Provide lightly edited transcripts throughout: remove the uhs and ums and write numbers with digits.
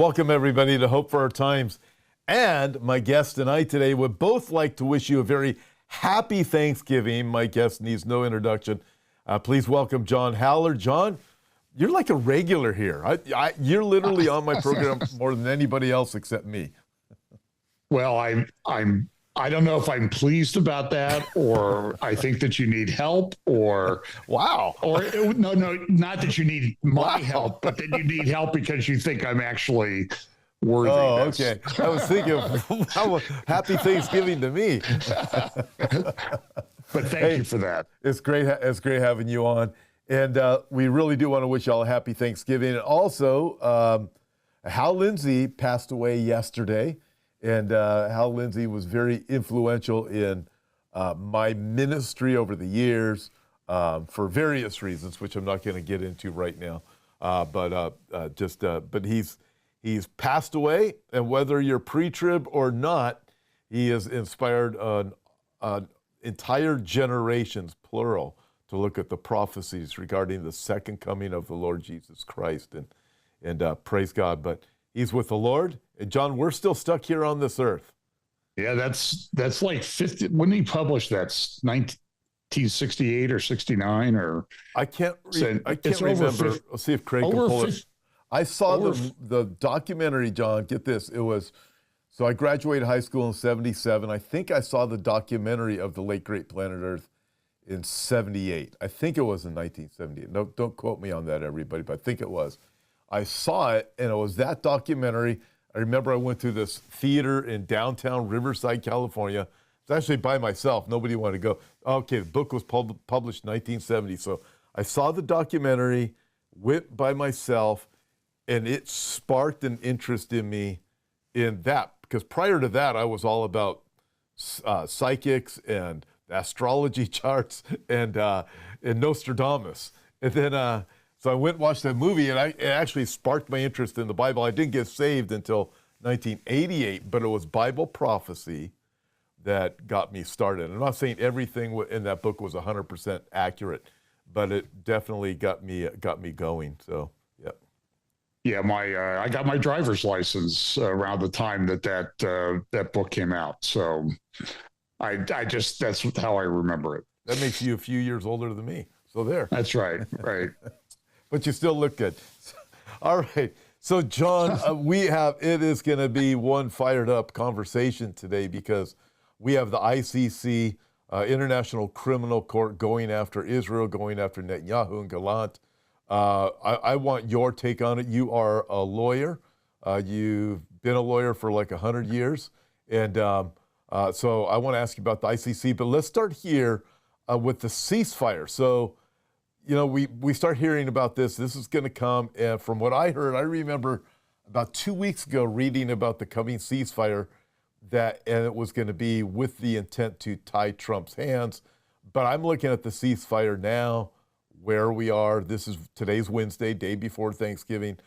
Welcome, everybody, to Hope for Our Times. And my guest and I today would both like to wish you a very happy Thanksgiving. My guest needs no introduction. Please welcome John Haller. John, you're like a regular here. You're literally on my program more than anybody else except me. Well, I don't know if I'm pleased about that, or I think that you need help, or wow, or no, not that you need my help, but that you need help because you think I'm actually worthy. Oh, okay. I was thinking, happy Thanksgiving to me. But thank you for that. It's great having you on, and we really do want to wish you all a happy Thanksgiving. And also, Hal Lindsey passed away yesterday. And Hal Lindsey was very influential in my ministry over the years for various reasons, which I'm not going to get into right now. But he's passed away, and whether you're pre-trib or not, he has inspired entire generations, plural, to look at the prophecies regarding the second coming of the Lord Jesus Christ, and praise God. But he's with the Lord. And John, we're still stuck here on this earth. Yeah, that's like 50. When he published that, 1968 or 69 or I can't remember. Let's see if Craig can pull it. I saw the documentary, John. Get this. So I graduated high school in 77. I think I saw the documentary of the late great planet Earth in 78. I think it was in 1978. No, don't quote me on that, everybody, but I think it was. I saw it, and it was that documentary. I remember I went to this theater in downtown Riverside, California. It's actually by myself. Nobody wanted to go. Okay, the book was published in 1970. So I saw the documentary, went by myself, and it sparked an interest in me in that. Because prior to that, I was all about psychics and astrology charts and Nostradamus. And then so I went and watched that movie, and it actually sparked my interest in the Bible. I didn't get saved until 1988, but it was Bible prophecy that got me started. I'm not saying everything in that book was 100% accurate, but it definitely got me going. So, yeah. Yeah, I got my driver's license around the time that book came out. So that's how I remember it. That makes you a few years older than me. So there. That's right. Right. But you still look good. All right. So, John, it is going to be one fired up conversation today because we have the ICC, International Criminal Court, going after Israel, going after Netanyahu and Gallant. I want your take on it. You are a lawyer. You've been a lawyer for like 100 years. And so I want to ask you about the ICC, but let's start here with the ceasefire. So, you know, we start hearing about this. This is going to come. And from what I heard, I remember about 2 weeks ago reading about the coming ceasefire and it was going to be with the intent to tie Trump's hands. But I'm looking at the ceasefire now, where we are. Today's Wednesday, day before Thanksgiving.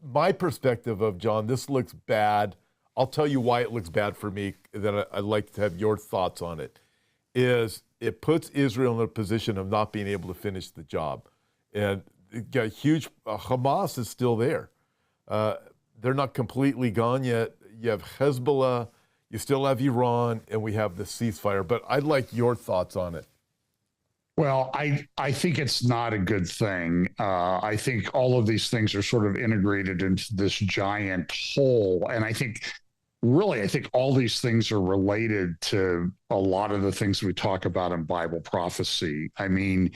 My perspective of, John, this looks bad. I'll tell you why it looks bad for me. Then I'd like to have your thoughts on it. It puts Israel in a position of not being able to finish the job. And it got huge, Hamas is still there. They're not completely gone yet. You have Hezbollah, you still have Iran, and we have the ceasefire. But I'd like your thoughts on it. Well, I think it's not a good thing. I think all of these things are sort of integrated into this giant whole. And I think all these things are related to a lot of the things we talk about in Bible prophecy. I mean,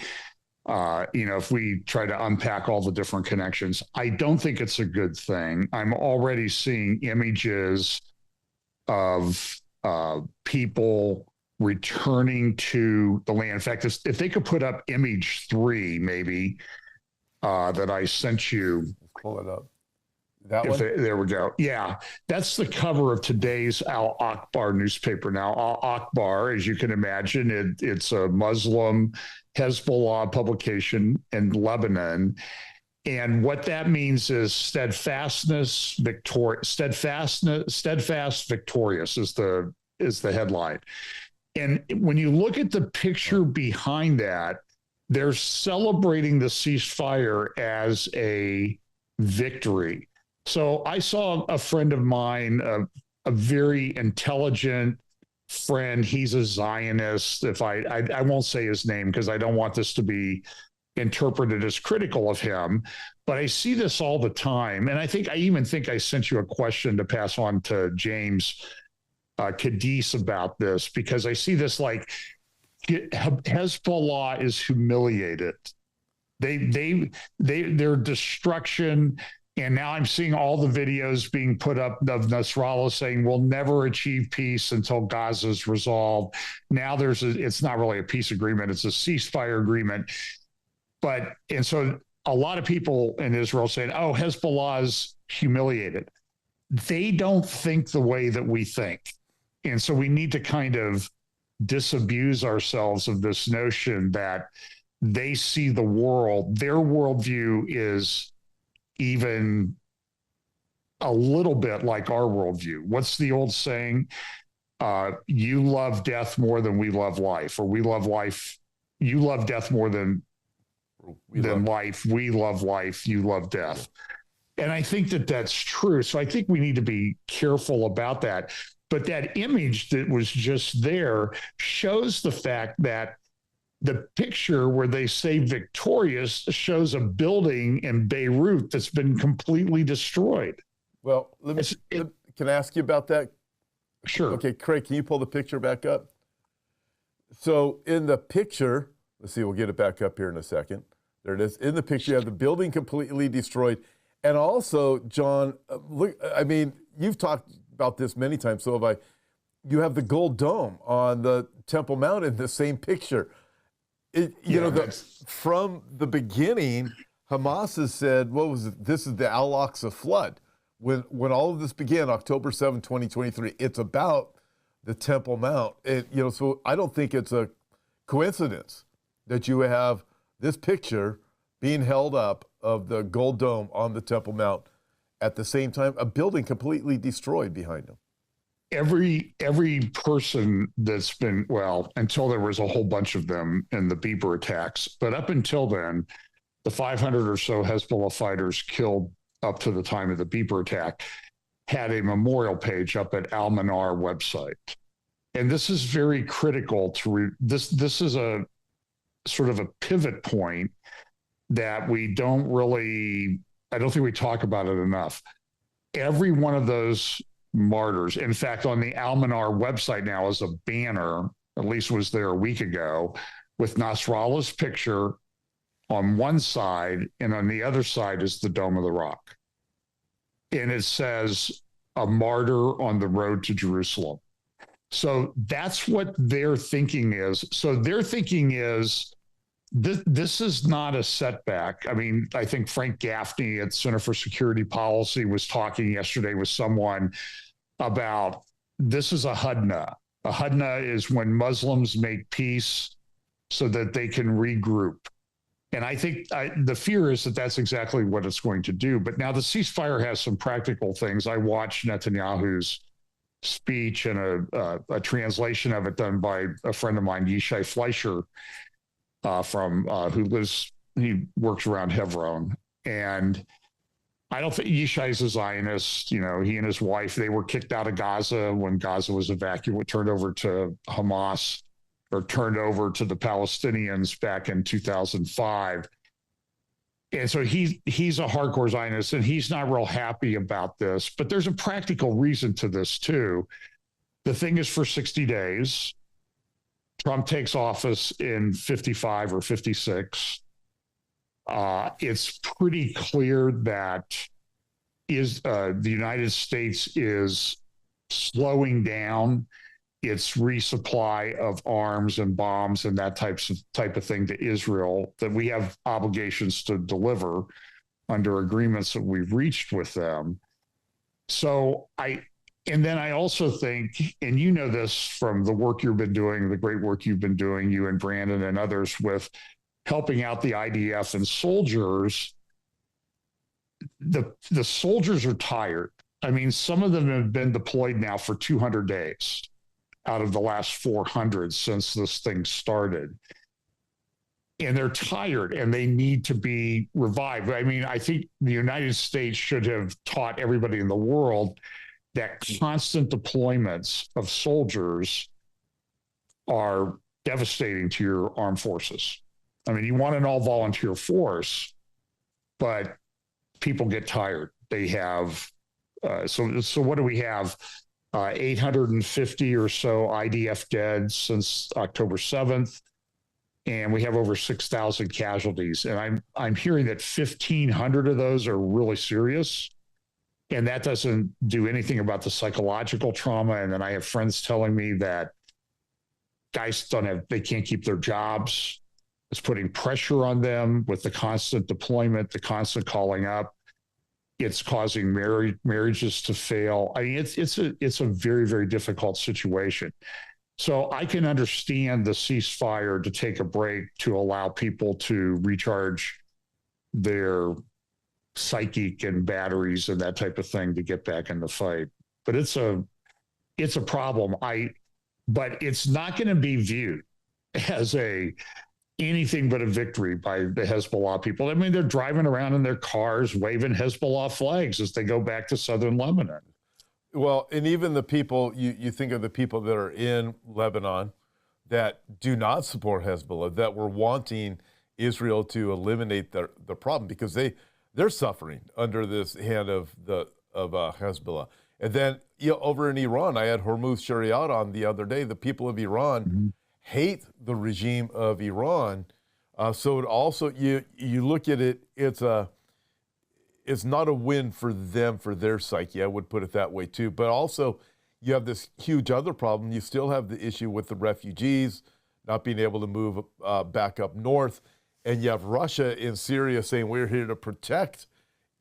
if we try to unpack all the different connections, I don't think it's a good thing. I'm already seeing images of people returning to the land. In fact, if they could put up image 3, maybe, that I sent you. Let's pull it up. That one? There we go. Yeah, that's the cover of today's Al Akbar newspaper. Now, Al Akbar, as you can imagine, it's a Muslim Hezbollah publication in Lebanon. And what that means is steadfast, victorious is the headline. And when you look at the picture behind that, they're celebrating the ceasefire as a victory. So I saw a friend of mine, a very intelligent friend. He's a Zionist. If I won't say his name because I don't want this to be interpreted as critical of him, but I see this all the time. And I even think I sent you a question to pass on to James Cadiz about this, because I see this like Hezbollah is humiliated. Their destruction. And now I'm seeing all the videos being put up of Nasrallah saying we'll never achieve peace until Gaza's resolved. Now it's not really a peace agreement, it's a ceasefire agreement. And so a lot of people in Israel saying, oh, Hezbollah is humiliated. They don't think the way that we think. And so we need to kind of disabuse ourselves of this notion that they see the world, their worldview is even a little bit like our worldview. What's the old saying? You love death more than we love life, or we love life. You love death more than life. We love life. You love death. And I think that that's true. So I think we need to be careful about that. But that image that was just there shows the fact that the picture where they say victorious shows a building in Beirut that's been completely destroyed. Well, can I ask you about that? Sure. Okay, Craig, can you pull the picture back up? So in the picture, let's see, we'll get it back up here in a second. There it is. In the picture, you have the building completely destroyed. And also, John, look, I mean, you've talked about this many times, so have I. You have the gold dome on the Temple Mount in the same picture. From the beginning, Hamas has said, what was it? This is the Al-Aqsa flood. When all of this began, October 7, 2023, it's about the Temple Mount. So I don't think it's a coincidence that you have this picture being held up of the gold dome on the Temple Mount at the same time, a building completely destroyed behind them. Every person that's been, well, until there was a whole bunch of them in the Beeper attacks, but up until then, the 500 or so Hezbollah fighters killed up to the time of the Beeper attack had a memorial page up at Al-Manar website. And this is very critical this is a sort of a pivot point that I don't think we talk about it enough. Every one of those martyrs, in fact, on the Al-Manar website now is a banner, at least was there a week ago, with Nasrallah's picture on one side, and on the other side is the Dome of the Rock. And it says, a martyr on the road to Jerusalem. So that's what their thinking is. So their thinking is, this is not a setback. I mean, I think Frank Gaffney at Center for Security Policy was talking yesterday with someone about this is a hudna. A hudna is when Muslims make peace so that they can regroup. And I think the fear is that that's exactly what it's going to do. But now the ceasefire has some practical things. I watched Netanyahu's speech and a translation of it done by a friend of mine, Yishai Fleischer, he works around Hebron. And I don't think Yishai's a Zionist. He and his wife, they were kicked out of Gaza when Gaza was evacuated, turned over to Hamas, or turned over to the Palestinians back in 2005. And so he's a hardcore Zionist, and he's not real happy about this. But there's a practical reason to this, too. The thing is for 60 days. Trump takes office in 55 or 56. It's pretty clear that the United States is slowing down its resupply of arms and bombs and that type of thing to Israel, that we have obligations to deliver under agreements that we've reached with them. And then I also think, and you know this from the work you've been doing, the great work you've been doing, you and Brandon and others, with helping out the IDF and soldiers, the soldiers are tired. I mean, some of them have been deployed now for 200 days out of the last 400 since this thing started. and they're tired and they need to be revived. I mean, I think the United States should have taught everybody in the world that constant deployments of soldiers are devastating to your armed forces. I mean, you want an all volunteer force, but people get tired. They have, so what do we have? 850 or so IDF dead since October 7th. And we have over 6,000 casualties. And I'm hearing that 1,500 of those are really serious. And that doesn't do anything about the psychological trauma. And then I have friends telling me that guys they can't keep their jobs. It's putting pressure on them with the constant deployment, the constant calling up. It's causing marriages to fail. I mean, it's a very, very difficult situation. So I can understand the ceasefire to take a break to allow people to recharge their psychic and batteries and that type of thing to get back in the fight. But it's a problem. But it's not going to be viewed as anything but a victory by the Hezbollah people. I mean, they're driving around in their cars waving Hezbollah flags as they go back to southern Lebanon. Well, and even the people, you think of the people that are in Lebanon that do not support Hezbollah, that were wanting Israel to eliminate the problem because they're suffering under this hand of Hezbollah. And then over in Iran, I had Hormuz Shariat on the other day. The people of Iran hate the regime of Iran. So it also, you look at it, it's not a win for them, for their psyche. I would put it that way too. But also, you have this huge other problem. You still have the issue with the refugees not being able to move back up north. And you have Russia in Syria saying, we're here to protect,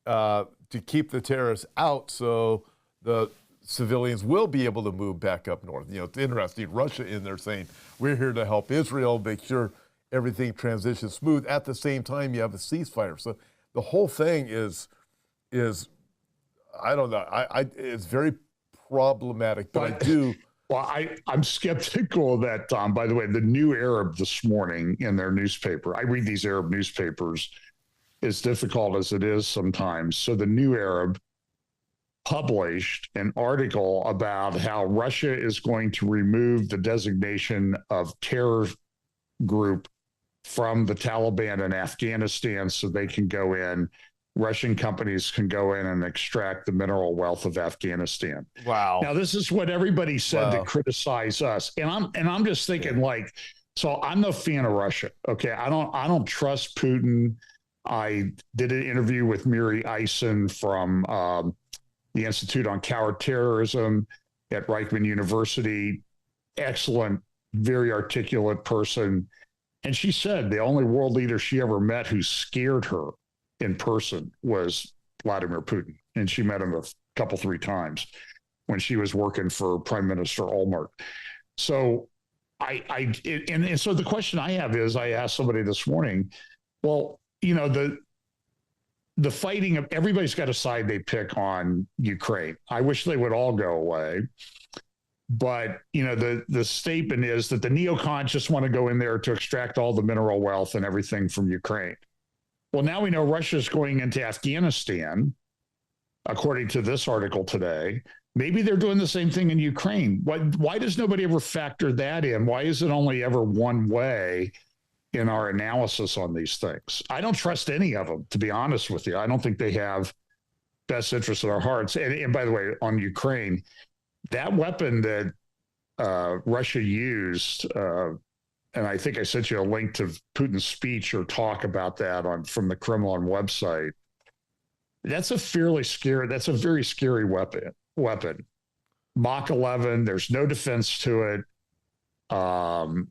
to keep the terrorists out so the civilians will be able to move back up north. You know, it's interesting. Russia in there saying, we're here to help Israel, make sure everything transitions smooth. At the same time, you have a ceasefire. So the whole thing is I don't know. It's very problematic, but I do. Well, I'm skeptical that, by the way, the New Arab this morning in their newspaper, I read these Arab newspapers, as difficult as it is sometimes. So the New Arab published an article about how Russia is going to remove the designation of terror group from the Taliban in Afghanistan so they can go in. Russian companies can go in and extract the mineral wealth of Afghanistan. Wow. Now, this is what everybody said to criticize us. And I'm just thinking so I'm no fan of Russia. Okay. I don't trust Putin. I did an interview with Miri Eisen from the Institute on Counterterrorism at Reichman University. Excellent, very articulate person. And she said the only world leader she ever met who scared her in person was Vladimir Putin. And she met him a couple, 3 times when she was working for Prime Minister Olmert. So and so the question I have is, I asked somebody this morning, well, you know, the fighting of everybody's got a side they pick on Ukraine. I wish they would all go away. But, you know, the statement is that the neocons just want to go in there to extract all the mineral wealth and everything from Ukraine. Well, now we know Russia's going into Afghanistan, according to this article today. Maybe they're doing the same thing in Ukraine. Why does nobody ever factor that in? Why is it only ever one way in our analysis on these things? I don't trust any of them, to be honest with you. I don't think they have best interests at our hearts. And by the way, on Ukraine, that weapon that Russia used, and I think I sent you a link to Putin's speech or talk about that from the Kremlin website. That's a very scary weapon. Mach 11, there's no defense to it. How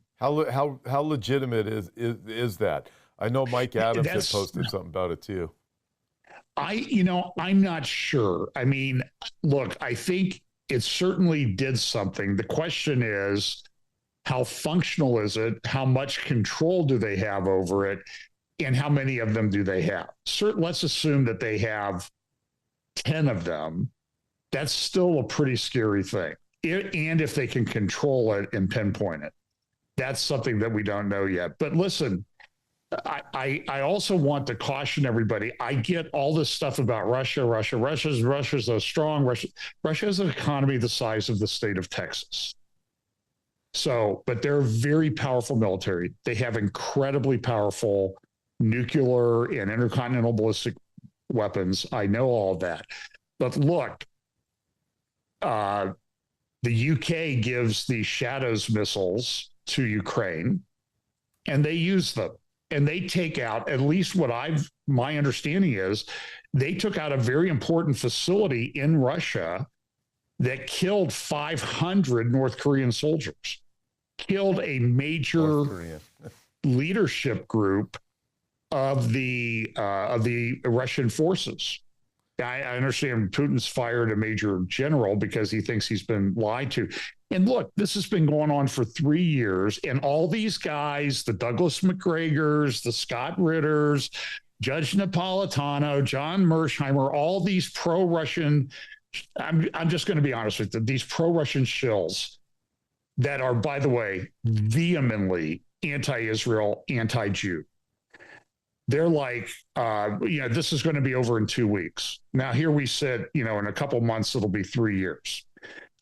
legitimate is that? I know Mike Adams had posted something about it too. I'm not sure. I mean, look, I think it certainly did something. The question is, how functional is it? How much control do they have over it? And how many of them do they have? Let's assume that they have 10 of them. That's still a pretty scary thing. And if they can control it and pinpoint it, that's something that we don't know yet. But listen, I also want to caution everybody. I get all this stuff about Russia's so strong. Russia has an economy the size of the state of Texas. So, but they're a very powerful military. They have incredibly powerful nuclear and intercontinental ballistic weapons. I know all of that. But look, the UK gives the Shadows missiles to Ukraine, and they use them. And they take out, at least my understanding is, they took out a very important facility in Russia that killed 500 North Korean soldiers, killed a major leadership group of the Russian forces. I understand Putin's fired a major general because he thinks he's been lied to. And look, this has been going on for 3 years. And all these guys, the Douglas McGregors, the Scott Ritters, Judge Napolitano, John Mersheimer, all these pro-Russian, I'm just going to be honest with you, these pro-Russian shills that are, by the way, vehemently anti-Israel, anti-Jew. They're like, this is going to be over in 2 weeks. Now, here we sit, in a couple months, it'll be 3 years.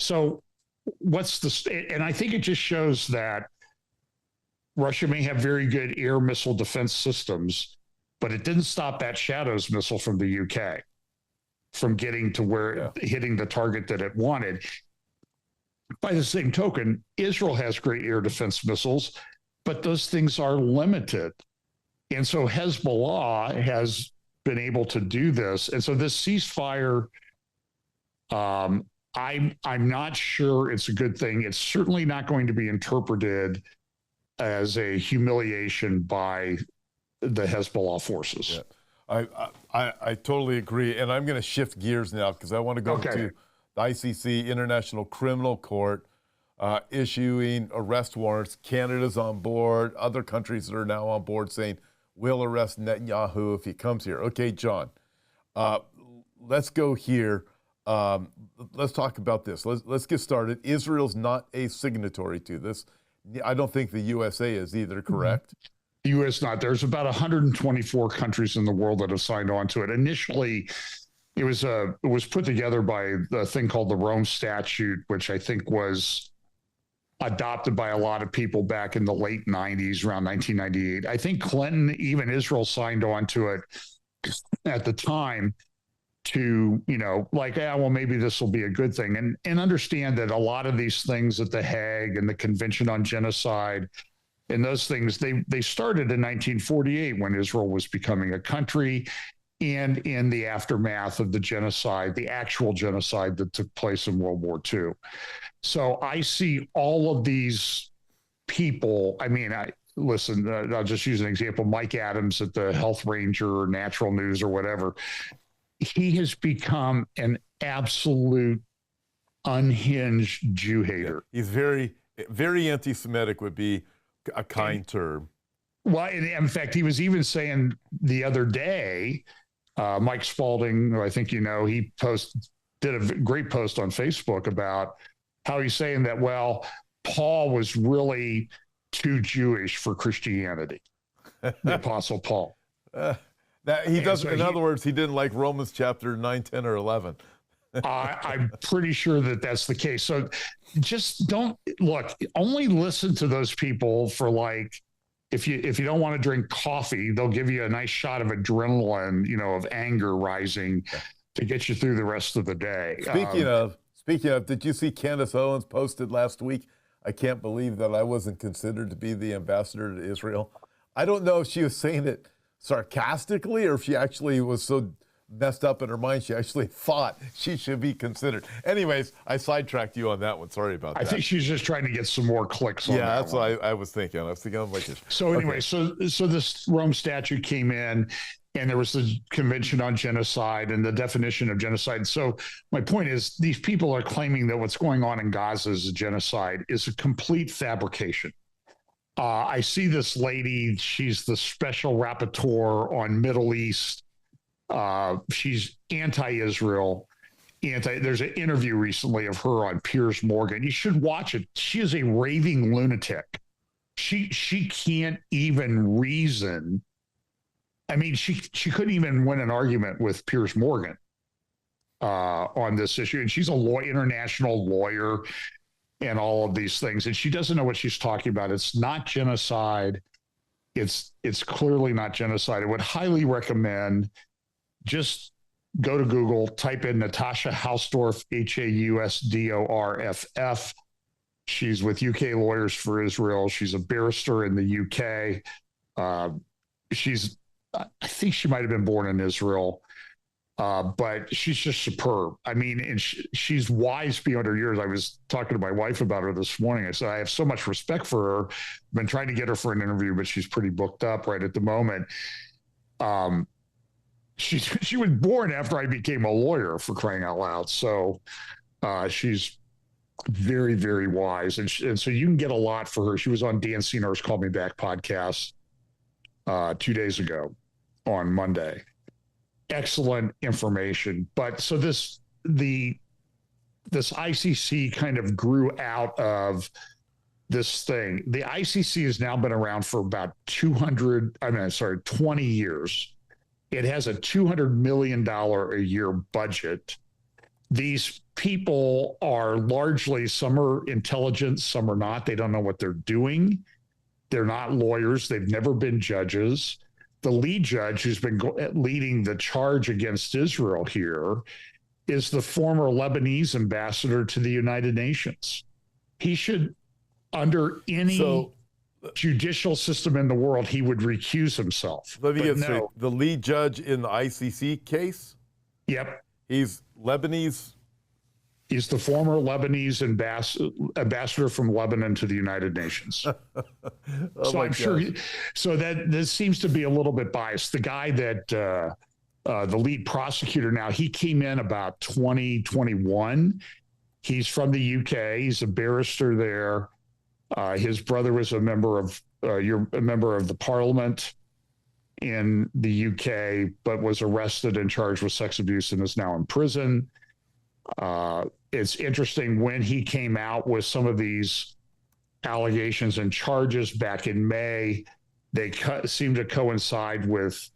So and I think it just shows that Russia may have very good air missile defense systems, but it didn't stop that Shadows missile from the UK from getting to hitting the target that it wanted. By the same token, Israel has great air defense missiles, but those things are limited. And so Hezbollah has been able to do this. And so this ceasefire, I'm not sure it's a good thing. It's certainly not going to be interpreted as a humiliation by the Hezbollah forces. Yeah. I totally agree. And I'm going to shift gears now because I want to go to the ICC, International Criminal Court, issuing arrest warrants. Canada's on board. Other countries that are now on board saying, we'll arrest Netanyahu if he comes here. Okay, John, let's go here. Let's talk about this. Let's get started. Israel's not a signatory to this. I don't think the USA is either, correct? The U.S. not. There's about 124 countries in the world that have signed on to it. Initially, it was put together by the thing called the Rome Statute, which I think was adopted by a lot of people back in the late 90s, around 1998. I think Clinton, even Israel, signed on to it at the time to, well, maybe this will be a good thing. And understand that a lot of these things at the Hague and the Convention on Genocide and those things, they started in 1948 when Israel was becoming a country and in the aftermath of the genocide, the actual genocide that took place in World War II. So I see all of these people. Listen, I'll just use an example. Mike Adams at the Health Ranger or Natural News or whatever. He has become an absolute unhinged Jew hater. He's very, very anti-Semitic would be a kind term. Well, in fact, he was even saying the other day, Mike Spalding, who I think he did a great post on Facebook about how he's saying that, well, Paul was really too Jewish for Christianity, the Apostle Paul. In other words, he didn't like Romans chapter 9, 10, or 11. I'm pretty sure that that's the case. So just only listen to those people for if you don't want to drink coffee, they'll give you a nice shot of adrenaline, of anger rising to get you through the rest of the day. Speaking of, did you see Candace Owens posted last week? I can't believe that I wasn't considered to be the ambassador to Israel. I don't know if she was saying it sarcastically or if she actually was so messed up in her mind she actually thought she should be considered. Anyways, I sidetracked you on that one. Sorry about that. I think she's just trying to get some more clicks on that. Yeah, that's what I was thinking. So anyway, so this Rome Statute came in, and there was the Convention on Genocide and the definition of genocide. So my point is, these people are claiming that what's going on in Gaza is a genocide is a complete fabrication. I see this lady, she's the special rapporteur on Middle East. She's anti-Israel. There's an interview recently of her on Piers Morgan. You should watch it. She is a raving lunatic. she can't even reason. I mean, she couldn't even win an argument with Piers Morgan on this issue, and she's a international lawyer and all of these things, and she doesn't know what she's talking about. It's not genocide. It's clearly not genocide. I would highly recommend just go to Google, type in Natasha Hausdorff, Hausdorff. She's with UK Lawyers for Israel. She's a barrister in the UK. I think she might have been born in Israel, but she's just superb. I mean, and she's wise beyond her years. I was talking to my wife about her this morning. I said, I have so much respect for her. I've been trying to get her for an interview, but she's pretty booked up right at the moment. She was born after I became a lawyer, for crying out loud. So she's very, very wise. And so you can get a lot for her. She was on Dan Senor's Call Me Back podcast 2 days ago on Monday. Excellent information. But so this ICC kind of grew out of this thing. The ICC has now been around for about 20 years. It has a $200 million a year budget. These people are largely, some are intelligent, some are not. They don't know what they're doing. They're not lawyers. They've never been judges. The lead judge who's been leading the charge against Israel here is the former Lebanese ambassador to the United Nations. He should, under any judicial system in the world, he would recuse himself. Let me get straight. The lead judge in the ICC case? Yep. He's Lebanese? He's the former Lebanese ambassador from Lebanon to the United Nations. So I'm sure. So that this seems to be a little bit biased. The guy that the lead prosecutor now, he came in about 2021. He's from the UK. He's a barrister there. His brother was a member of the parliament in the UK, but was arrested and charged with sex abuse and is now in prison. It's interesting, when he came out with some of these allegations and charges back in May, they seem to coincide with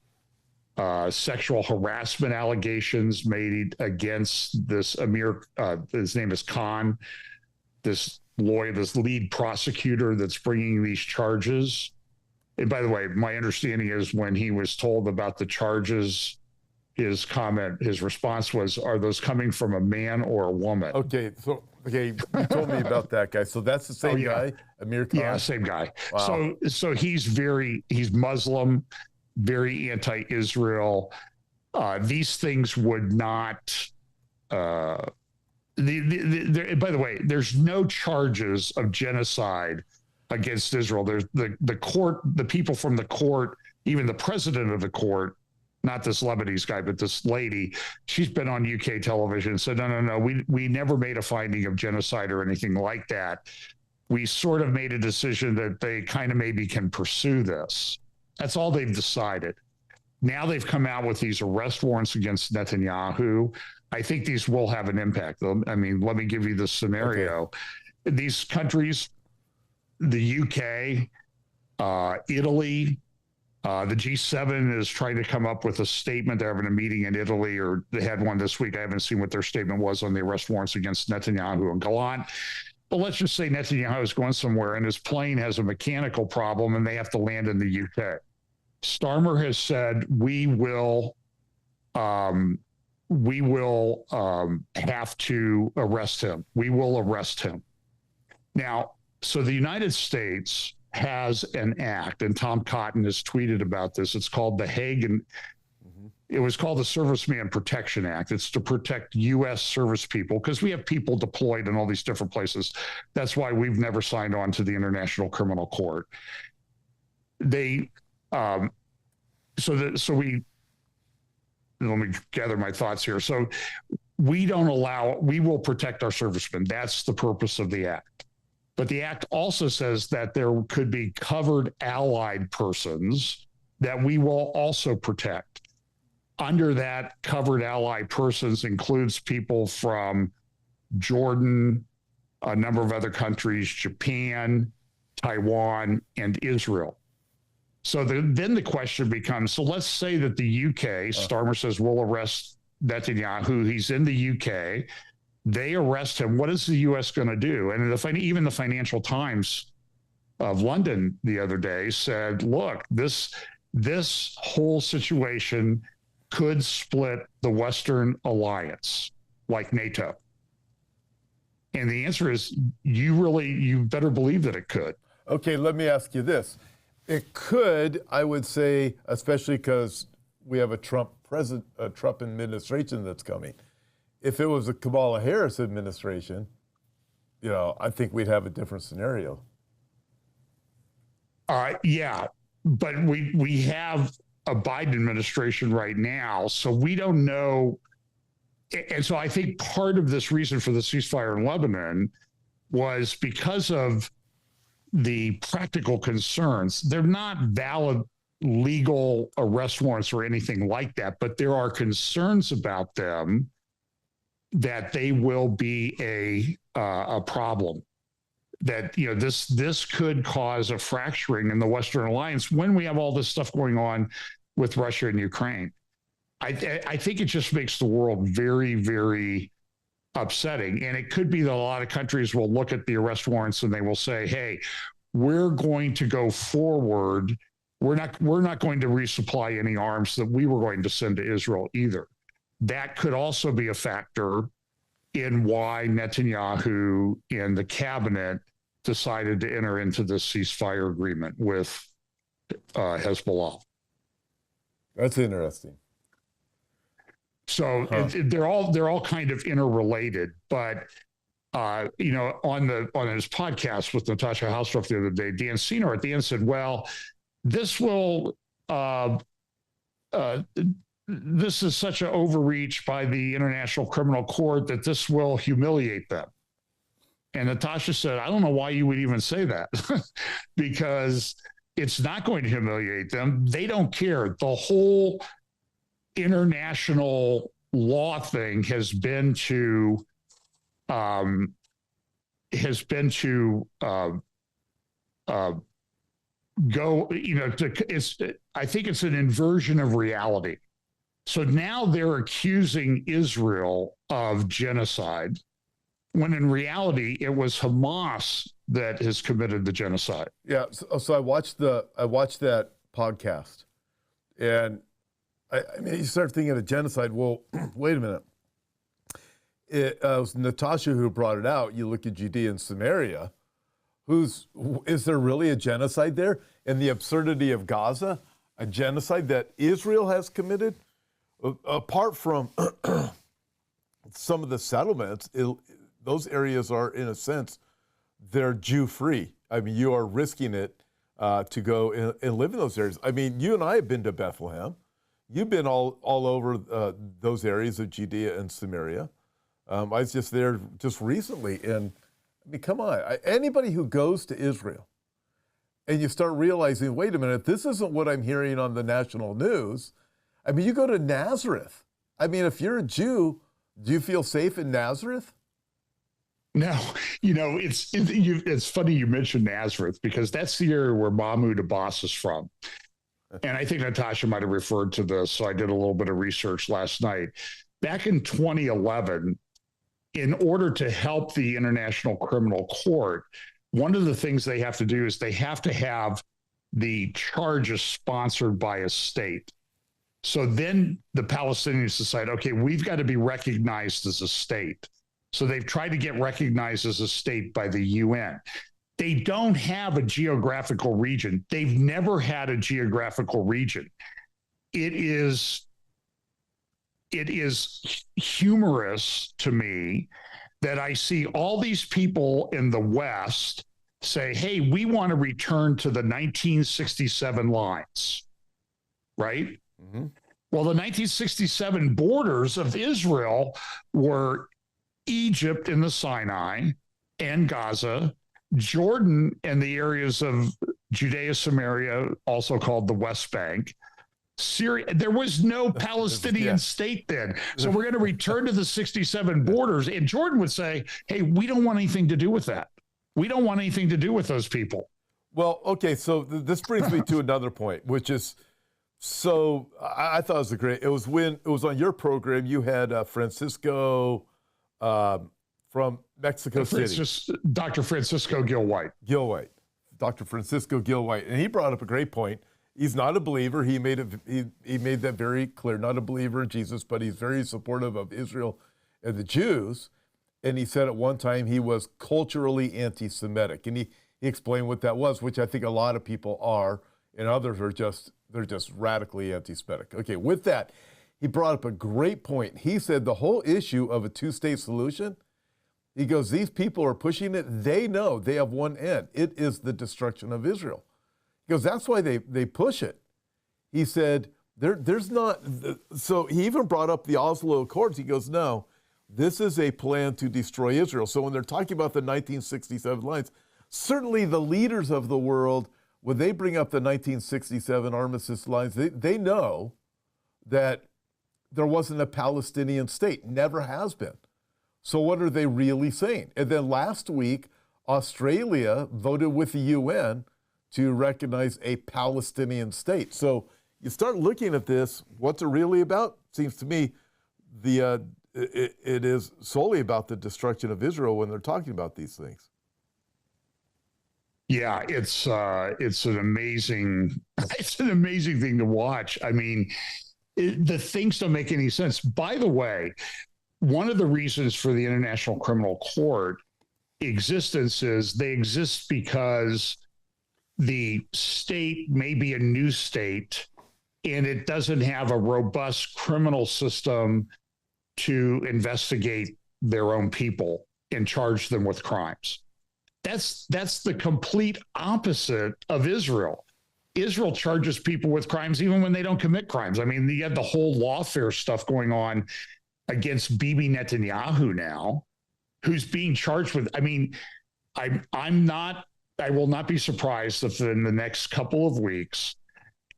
sexual harassment allegations made against this Amir, his name is Khan, this lawyer, this lead prosecutor that's bringing these charges. And by the way, my understanding is when he was told about the charges, his response was, are those coming from a man or a woman? Okay, you told me about that guy. So that's the same guy, Amir Khan? Yeah, same guy. Wow. So he's Muslim, very anti-Israel. These things would not, by the way, there's no charges of genocide against Israel. There's the court, the people from the court, even the president of the court, not this Lebanese guy, but this lady, she's been on UK television and said, no, we never made a finding of genocide or anything like that. We sort of made a decision that they kind of maybe can pursue this. That's all they've decided. Now they've come out with these arrest warrants against Netanyahu. I think these will have an impact. I mean, let me give you the scenario. Okay. These countries, the UK, Italy, the G7 is trying to come up with a statement. They're having a meeting in Italy, or they had one this week. I haven't seen what their statement was on the arrest warrants against Netanyahu and Gallant. But let's just say Netanyahu is going somewhere and his plane has a mechanical problem and they have to land in the UK. Starmer has said, we will have to arrest him. We will arrest him. Now, so the United States has an act, and Tom Cotton has tweeted about this. It's called the Hague, and it was called the Serviceman Protection Act. It's to protect U.S. service people, because we have people deployed in all these different places. That's why we've never signed on to the International Criminal Court. Let me gather my thoughts here. So we will protect our servicemen. That's the purpose of the act. But the act also says that there could be covered allied persons that we will also protect. Under that, covered allied persons includes people from Jordan, a number of other countries, Japan, Taiwan, and Israel. So then the question becomes, so let's say that the UK, Starmer says, will arrest Netanyahu. He's in the UK. They arrest him. What is the U.S. going to do? And even the Financial Times of London the other day said, look, this whole situation could split the Western alliance like NATO. And the answer is, you better believe that it could. Okay, let me ask you this. It could, I would say, especially because we have a Trump administration that's coming. If it was a Kamala Harris administration, I think we'd have a different scenario. Yeah, but we have a Biden administration right now, so we don't know. And so I think part of this reason for the ceasefire in Lebanon was because of the practical concerns. They're not valid legal arrest warrants or anything like that, but there are concerns about them that they will be a problem. That this could cause a fracturing in the Western alliance when we have all this stuff going on with Russia and Ukraine. I think it just makes the world very, very upsetting. And it could be that a lot of countries will look at the arrest warrants and they will say, hey, we're going to go forward. We're not going to resupply any arms that we were going to send to Israel either. That could also be a factor in why Netanyahu and the cabinet decided to enter into this ceasefire agreement with Hezbollah. That's interesting. So they're all kind of interrelated, but on his podcast with Natasha Hausdorff the other day, Dan Senor at the end said, "Well, this will this is such an overreach by the International Criminal Court that this will humiliate them." And Natasha said, "I don't know why you would even say that, because it's not going to humiliate them. They don't care. The whole international law thing has been to go, I think it's an inversion of reality. So now they're accusing Israel of genocide, when in reality it was Hamas that has committed the genocide." Yeah. So I watched that podcast, and I mean, you start thinking of genocide. Well, wait a minute. It was Natasha who brought it out. You look at Judea and Samaria. Is there really a genocide there? And the absurdity of Gaza, a genocide that Israel has committed? Apart from some of the settlements, those areas are, in a sense, they're Jew-free. I mean, you are risking it to go and live in those areas. I mean, you and I have been to Bethlehem. You've been all over those areas of Judea and Samaria. I was just there just recently, and I mean, come on. Anybody who goes to Israel and you start realizing, wait a minute, this isn't what I'm hearing on the national news. I mean, you go to Nazareth. I mean, if you're a Jew, do you feel safe in Nazareth? No, it's funny you mentioned Nazareth, because that's the area where Mahmoud Abbas is from. And I think Natasha might have referred to this, so I did a little bit of research last night. Back in 2011, in order to help the International Criminal Court, one of the things they have to do is they have to have the charges sponsored by a state. So then the Palestinians decide, okay, we've got to be recognized as a state. So they've tried to get recognized as a state by the UN. They don't have a geographical region. They've never had a geographical region. It is humorous to me that I see all these people in the West say, hey, we want to return to the 1967 lines, right? Mm-hmm. Well, the 1967 borders of Israel were Egypt in the Sinai and Gaza, Jordan and the areas of Judea, Samaria, also called the West Bank, Syria. There was no Palestinian state then. So we're going to return to the 67 borders. And Jordan would say, hey, we don't want anything to do with that. We don't want anything to do with those people. Well, okay, so this brings me to another point, which is, so I thought it was it was when it was on your program, you had Francisco from Mexico City. Dr. Francisco Gil-White. Gil-White, Dr. Francisco Gil-White. And he brought up a great point. He's not a believer. He made that very clear, not a believer in Jesus, but he's very supportive of Israel and the Jews. And he said at one time he was culturally anti-Semitic. And he explained what that was, which I think a lot of people are, and others are they're just radically anti-Semitic. Okay, with that, he brought up a great point. He said the whole issue of a two-state solution, he goes, these people are pushing it. They know they have one end. It is the destruction of Israel. He goes, that's why they push it. He said, there's not, so he even brought up the Oslo Accords. He goes, no, this is a plan to destroy Israel. So when they're talking about the 1967 lines, certainly the leaders of the world, when they bring up the 1967 armistice lines, they know that there wasn't a Palestinian state, never has been. So what are they really saying? And then last week, Australia voted with the UN to recognize a Palestinian state. So you start looking at this, what's it really about? Seems to me it is solely about the destruction of Israel when they're talking about these things. Yeah, it's an amazing thing to watch. I mean, the things don't make any sense. By the way, one of the reasons for the International Criminal Court existence is they exist because the state may be a new state and it doesn't have a robust criminal system to investigate their own people and charge them with crimes. That's the complete opposite of Israel. Israel charges people with crimes even when they don't commit crimes. I mean, you have the whole lawfare stuff going on against Bibi Netanyahu now, who's being charged with, I mean, I will not be surprised if in the next couple of weeks,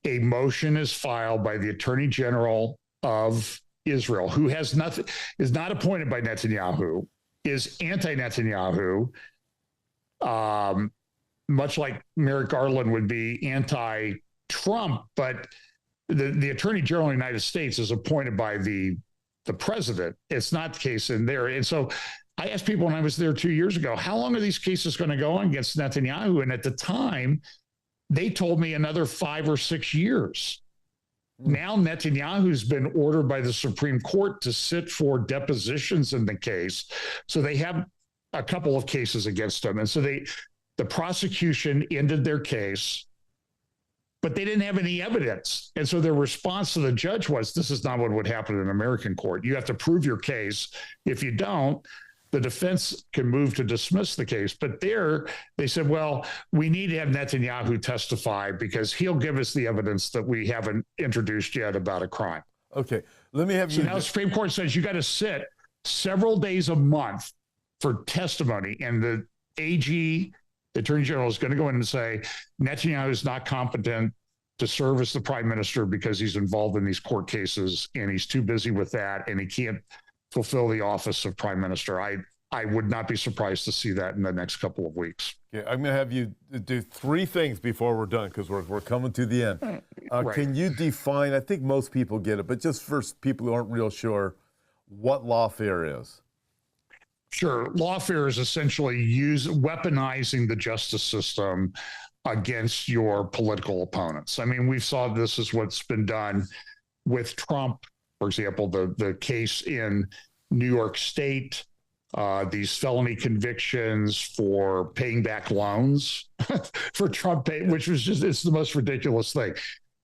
a motion is filed by the Attorney General of Israel, who is not appointed by Netanyahu, is anti-Netanyahu, much like Merrick Garland would be anti-Trump, but the Attorney General of the United States is appointed by the president. It's not the case in there. And so I asked people when I was there 2 years ago, how long are these cases going to go on against Netanyahu? And at the time, they told me another 5 or 6 years. Now Netanyahu's been ordered by the Supreme Court to sit for depositions in the case. So they have a couple of cases against him. And so the prosecution ended their case, but they didn't have any evidence. And so their response to the judge was, this is not what would happen in an American court. You have to prove your case. If you don't, the defense can move to dismiss the case. But there, they said, well, we need to have Netanyahu testify because he'll give us the evidence that we haven't introduced yet about a crime. Okay, let me have you. So now the Supreme Court says you got to sit several days a month for testimony. And the AG, the Attorney General, is going to go in and say, Netanyahu is not competent to serve as the prime minister because he's involved in these court cases and he's too busy with that and he can't fulfill the office of prime minister. I would not be surprised to see that in the next couple of weeks. Okay, I'm going to have you do 3 things before we're done because we're coming to the end. Right. Can you define, I think most people get it, but just for people who aren't real sure, what lawfare is? Sure. Lawfare is essentially weaponizing the justice system against your political opponents. I mean, we saw this is what's been done with Trump, for example, the case in New York State, these felony convictions for paying back loans for Trump, which was it's the most ridiculous thing.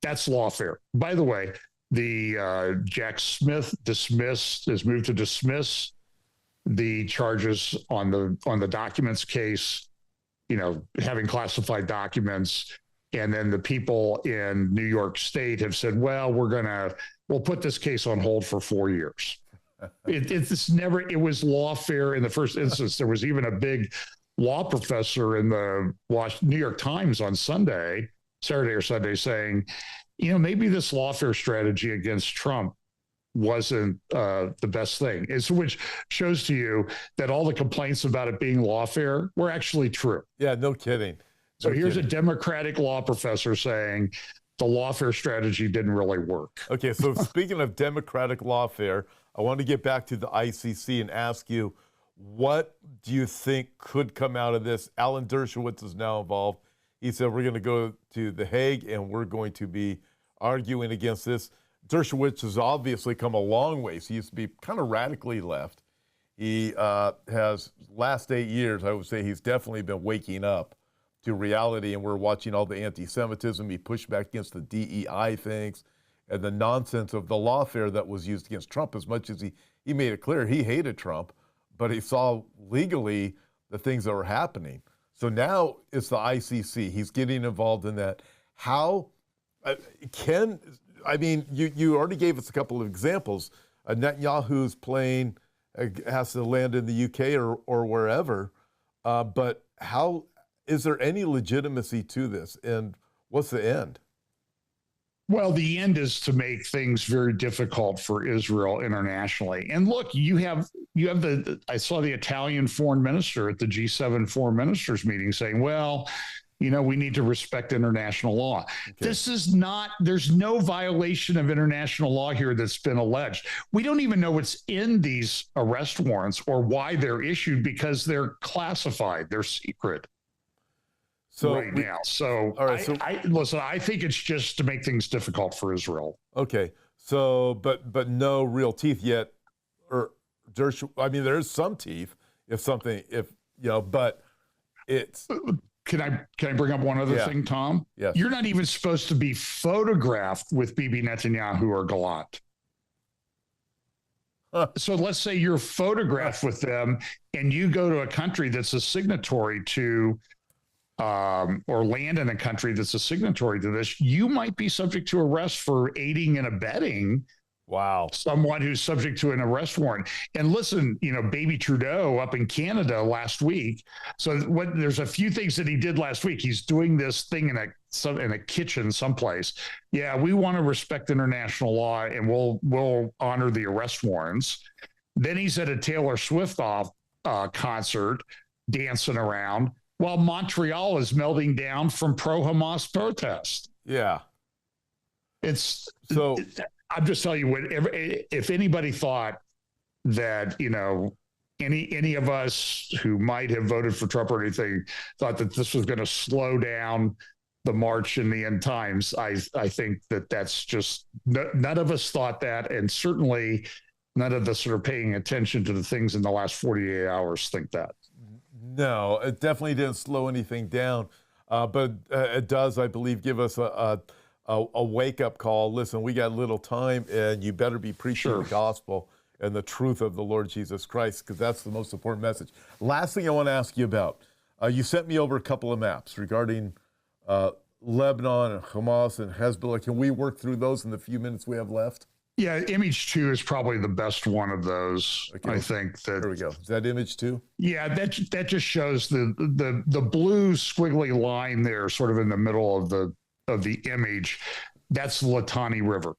That's lawfare. By the way, the Jack Smith has moved to dismiss the charges on the documents case, having classified documents. And then the people in New York State have said, well, we'll put this case on hold for 4 years. It was lawfare in the first instance. There was even a big law professor in the New York Times on Saturday or Sunday saying, maybe this lawfare strategy against Trump wasn't the best thing. Which shows to you that all the complaints about it being lawfare were actually true. Yeah, no kidding. So No here's a kidding. Democratic law professor saying the lawfare strategy didn't really work. Okay, so speaking of democratic lawfare, I want to get back to the ICC and ask you, what do you think could come out of this? Alan Dershowitz is now involved. He said, we're going to go to The Hague and we're going to be arguing against this. Dershowitz has obviously come a long way. He used to be kind of radically left. He has, last 8 years, I would say he's definitely been waking up to reality, and we're watching all the anti-Semitism. He pushed back against the DEI things and the nonsense of the lawfare that was used against Trump. As much as he made it clear he hated Trump, but he saw legally the things that were happening. So now it's the ICC. He's getting involved in that. How you already gave us a couple of examples. Netanyahu's plane has to land in the UK or wherever, but how is there any legitimacy to this, and what's the end? Well, the end is to make things very difficult for Israel internationally. And look, you have I saw the Italian foreign minister at the G7 foreign ministers meeting saying, well, we need to respect international law. Okay. There's no violation of international law here that's been alleged. We don't even know what's in these arrest warrants or why they're issued because they're classified, they're secret. Now. So, all right, listen, I think it's just to make things difficult for Israel. Okay. So, but no real teeth yet, or there's some teeth but it's. Can I bring up one other thing, Tom? Yes. You're not even supposed to be photographed with Bibi Netanyahu or Gallant. So let's say you're photographed with them and you go to a country that's a signatory to or land in a country that's a signatory to this, you might be subject to arrest for aiding and abetting someone who's subject to an arrest warrant. And listen, baby Trudeau up in Canada last week. So there's a few things that he did last week. He's doing this thing in a kitchen someplace. Yeah, we want to respect international law and we'll honor the arrest warrants. Then he's at a Taylor Swift concert dancing around while Montreal is melting down from pro-Hamas protest. Yeah. I'm just telling you, if anybody thought that, any of us who might have voted for Trump or anything thought that this was going to slow down the march in the end times, I think that's just, none of us thought that. And certainly none of us that are paying attention to the things in the last 48 hours think that. No, it definitely didn't slow anything down, but it does, I believe, give us a wake-up call. Listen, we got little time, and you better be preaching the gospel and the truth of the Lord Jesus Christ, because that's the most important message. Last thing I want to ask you about, you sent me over a couple of maps regarding Lebanon and Hamas and Hezbollah. Can we work through those in the few minutes we have left? Yeah, image 2 is probably the best one of those. Okay. I think that. There we go. Is that image 2? Yeah, that just shows the blue squiggly line there, sort of in the middle of the image. That's the Litani River.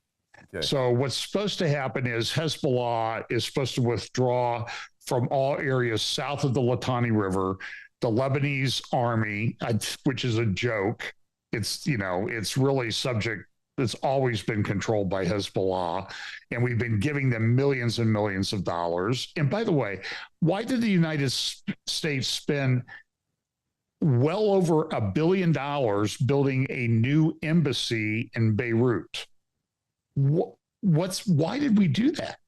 Okay. So what's supposed to happen is Hezbollah is supposed to withdraw from all areas south of the Litani River. The Lebanese army, which is a joke, it's really subject. It's always been controlled by Hezbollah, and we've been giving them millions and millions of dollars. And by the way, why did the United States spend well over $1 billion building a new embassy in Beirut? Why did we do that?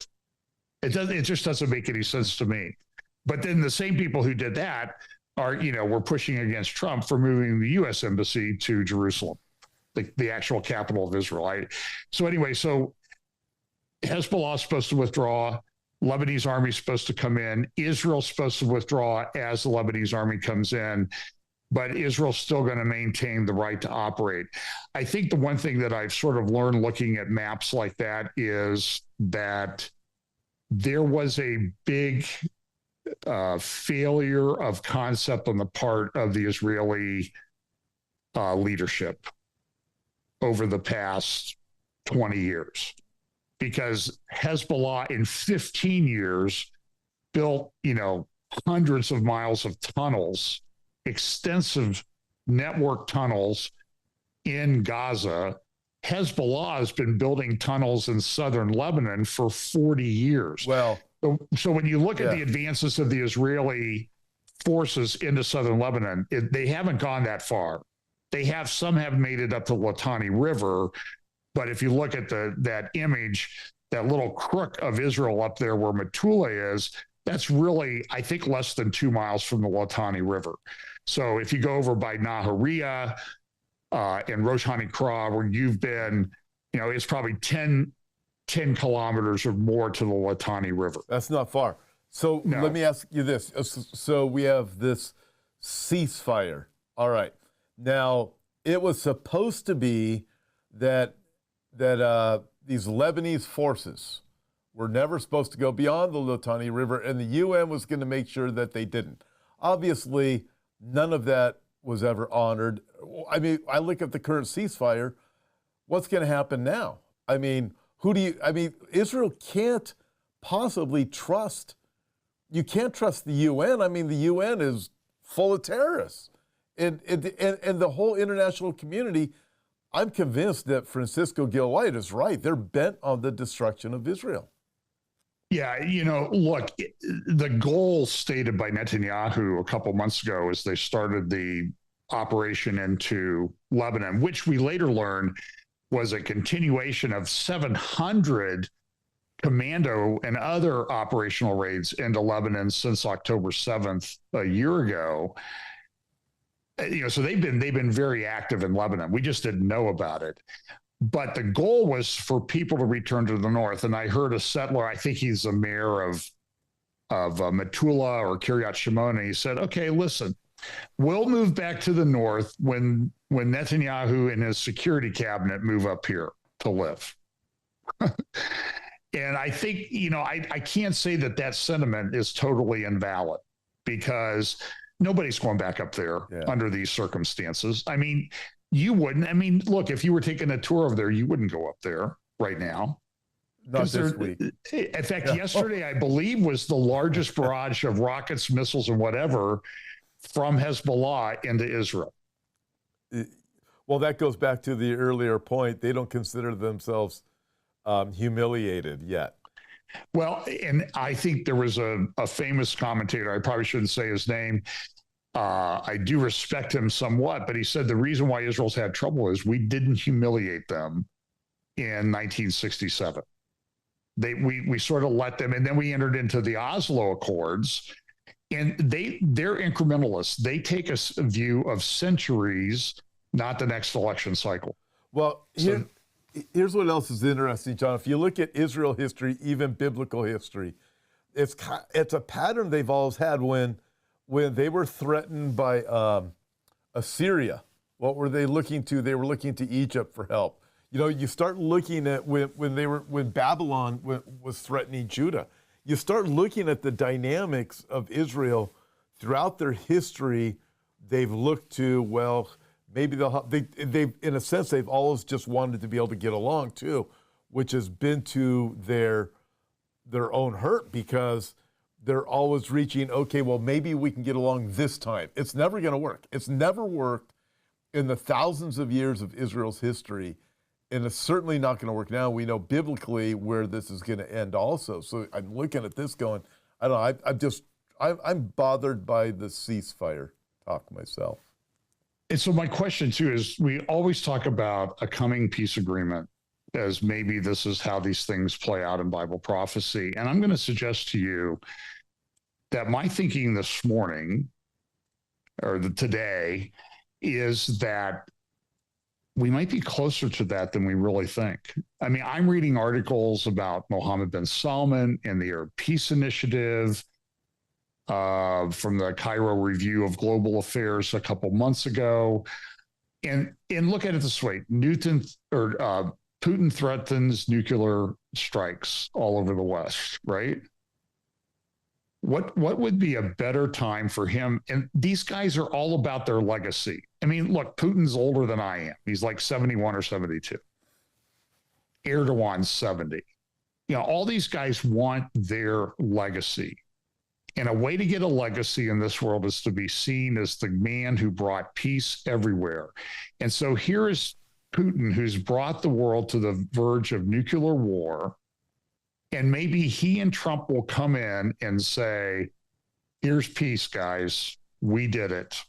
It just doesn't make any sense to me. But then the same people who did that were pushing against Trump for moving the U.S. embassy to Jerusalem, the actual capital of Israel. So Hezbollah is supposed to withdraw. Lebanese army is supposed to come in. Israel's supposed to withdraw as the Lebanese army comes in, but Israel's still going to maintain the right to operate. I think the one thing that I've sort of learned looking at maps like that is that there was a big failure of concept on the part of the Israeli leadership over the past 20 years, because Hezbollah in 15 years built, hundreds of miles of tunnels, extensive network tunnels in Gaza. Hezbollah has been building tunnels in southern Lebanon for 40 years. Well, so when you look at the advances of the Israeli forces into southern Lebanon, they haven't gone that far. Some have made it up the Litani River, but if you look at that image, that little crook of Israel up there where Metula is, that's really, I think, less than 2 miles from the Litani River. So if you go over by Nahariya and Rosh Hanikra, where you've been, it's probably 10 kilometers or more to the Litani River. That's not far. So Let me ask you this. So we have this ceasefire. All right. Now, it was supposed to be that these Lebanese forces were never supposed to go beyond the Litani River, and the UN was going to make sure that they didn't. Obviously, none of that was ever honored. I mean, I look at the current ceasefire. What's going to happen now? I mean, Israel can't possibly trust. You can't trust the UN. I mean, the UN is full of terrorists. And the whole international community, I'm convinced that Francisco Gil White is right. They're bent on the destruction of Israel. Yeah, look, the goal stated by Netanyahu a couple months ago as they started the operation into Lebanon, which we later learned was a continuation of 700 commando and other operational raids into Lebanon since October 7th a year ago. So they've been very active in Lebanon. We just didn't know about it. But the goal was for people to return to the north. And I heard a settler, I think he's a mayor of Metula or Kiryat Shimon, and he said, okay, listen, we'll move back to the north when Netanyahu and his security cabinet move up here to live. And I think, I can't say that sentiment is totally invalid, because nobody's going back up there under these circumstances. I mean, you wouldn't. I mean, look, if you were taking a tour of there, you wouldn't go up there right now. Not this week. In fact, yesterday, I believe, was the largest barrage of rockets, missiles, and whatever from Hezbollah into Israel. Well, that goes back to the earlier point. They don't consider themselves humiliated yet. Well, and I think there was a famous commentator, I probably shouldn't say his name. I do respect him somewhat, but he said the reason why Israel's had trouble is we didn't humiliate them in 1967. We sort of let them, and then we entered into the Oslo Accords, and they're incrementalists. They take a view of centuries, not the next election cycle. Well, here's what else is interesting, John. If you look at Israel history, even biblical history, it's a pattern they've always had. When they were threatened by Assyria, what were they looking to? They were looking to Egypt for help. You start looking at when Babylon was threatening Judah. You start looking at the dynamics of Israel throughout their history. They've looked to, well, maybe they've in a sense they've always just wanted to be able to get along too, which has been to their own hurt, because they're always reaching, okay, well, maybe we can get along this time. It's never going to work. It's never worked in the thousands of years of Israel's history, and it's certainly not going to work now. We know biblically where this is going to end also. So I'm looking at this going, I don't know, I'm bothered by the ceasefire talk myself. And so my question, too, is we always talk about a coming peace agreement as maybe this is how these things play out in Bible prophecy. And I'm going to suggest to you that my thinking this morning or today is that we might be closer to that than we really think. I mean, I'm reading articles about Mohammed bin Salman and the Arab Peace Initiative from the Cairo Review of Global Affairs a couple months ago. And look at it this way, Putin threatens nuclear strikes all over the West, right? What would be a better time for him? And these guys are all about their legacy. I mean, look, Putin's older than I am. He's like 71 or 72. Erdogan's 70. All these guys want their legacy. And a way to get a legacy in this world is to be seen as the man who brought peace everywhere. And so here is Putin, who's brought the world to the verge of nuclear war. And maybe he and Trump will come in and say, here's peace, guys. We did it.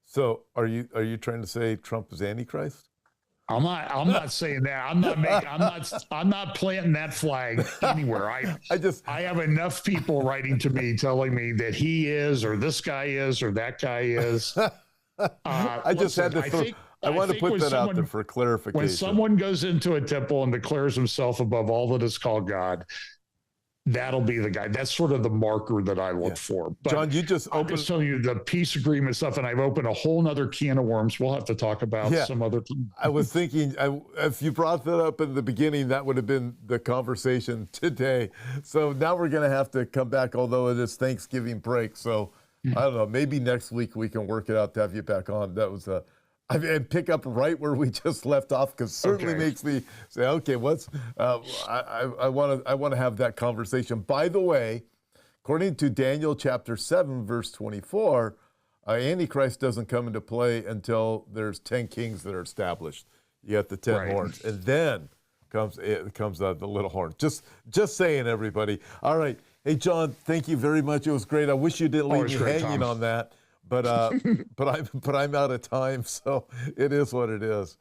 So are you trying to say Trump is Antichrist? I'm not saying that. I'm not planting that flag anywhere. I have enough people writing to me telling me that he is, or this guy is, or that guy is. I just had to. I want to put that out there for clarification. When someone goes into a temple and declares himself above all that is called God, that'll be the guy. That's sort of the marker that I look for. But John, you just opened. I'm just telling you the peace agreement stuff, and I've opened a whole nother can of worms. We'll have to talk about some other. I was thinking, if you brought that up in the beginning, that would have been the conversation today. So now we're going to have to come back, although it is Thanksgiving break. So I don't know, maybe next week we can work it out to have you back on. That was and pick up right where we just left off, because certainly makes me say, okay, what's I want to have that conversation. By the way, according to Daniel chapter 7, verse 24, Antichrist doesn't come into play until there's 10 kings that are established. You got the 10 horns, and then comes the little horn. Just saying, everybody. All right, hey John, thank you very much. It was great. I wish you didn't leave me hanging on that. But I'm out of time, so it is what it is.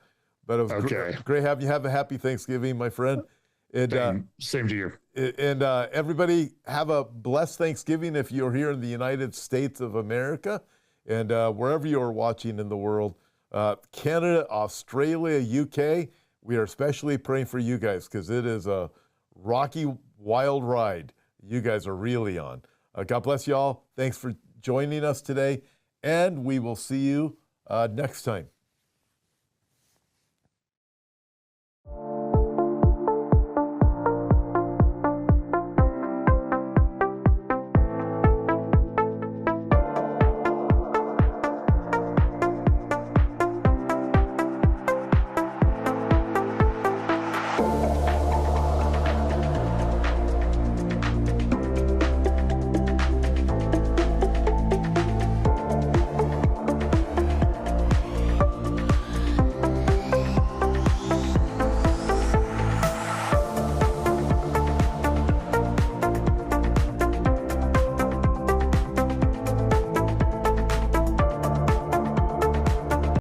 But it was great having you. Have a happy Thanksgiving, my friend. And, same to you. And everybody have a blessed Thanksgiving if you're here in the United States of America, and wherever you're watching in the world, Canada, Australia, UK. We are especially praying for you guys, because it is a rocky, wild ride you guys are really on. God bless you all. Thanks for joining us today. And we will see you next time.